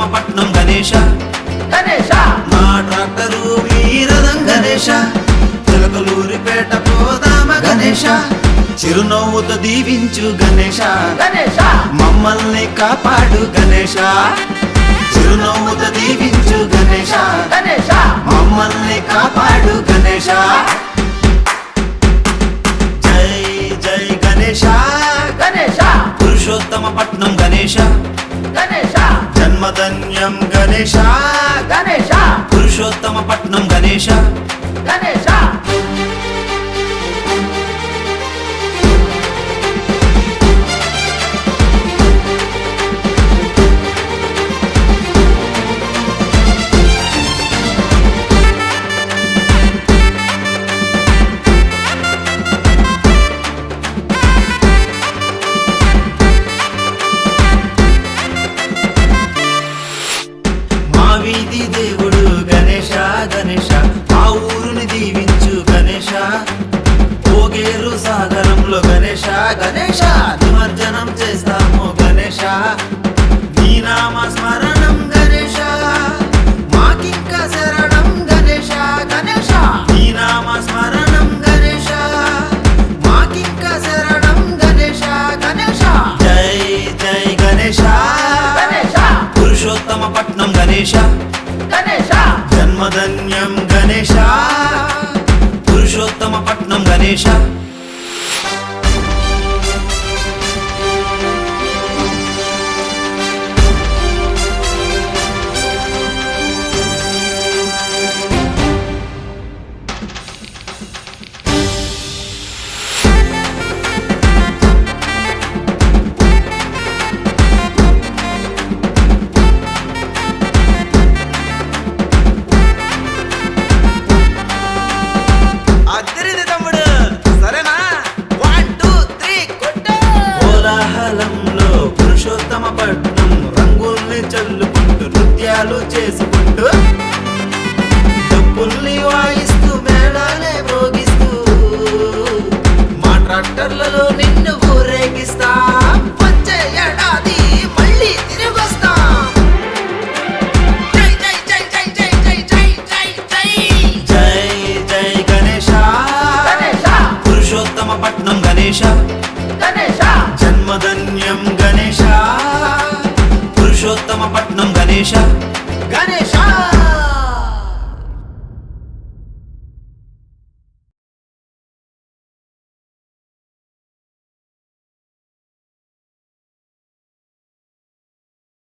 పురుషోత్తమపట్నం గణేశ గణేశ నా ట్రాక్టరు మీ రథం గణేశ చిలకలూరిపేట పోదామ గణేశ చిరునవ్వుతో దీవించు గణేశ గణేశ మమ్మల్ని కాపాడు గణేశ చిరునవ్వుతో దీవించు గణేశ గణేశ మమ్మల్ని కాపాడు గణేశ జై జై గణేశ గణేశ పురుషోత్తమపట్నం గణేశ గణేశ జన్మధన్యం గణేశ గణేశ పురుషోత్తమపట్నం గణేశ గణేశ మా వీధి దేవుడు గణేశ గణేశ మా ఊరుని దీవించు గణేశ ఓగేరు సాగరంలో గణేశ గణేశ నిమజ్జనం చేస్తాము గణేశ నీ నామ స్మరణం గణేశ మాకింకా శరణం గణేశ గణేశ నీ నామ స్మరణం గణేశ మాకింకా శరణం గణేశ గణేశ జై జై గణేశ గణేశ పురుషోత్తమపట్నం గణేశ గణేశ జన్మధన్యం గణేశ పురుషోత్తమపట్నం గణేశ అద్దరిది తమ్ముడు సరేనా 1 2 3 కొట్టు కోలాహలంలో పురుషోత్తమపట్నం రంగుల్ని చల్లుకుంటూ నృత్యాలు చేసుకుంటూ డప్పుల్ని వాయిస్తూ మేళాలే మోగిస్తూ మా ట్రాక్టర్లలో నిన్ను ఊరేగిస్తా వచ్చే ఏడాది మళ్ళీ తిరిగొస్తా జై జై జై జై జై జై జై జై జై జై గణేశ గణేశ పురుషోత్తమపట్నం గణేశ గణేశ జన్మధన్యం గణేశ పురుషోత్తమపట్నం గణేశ గణేశ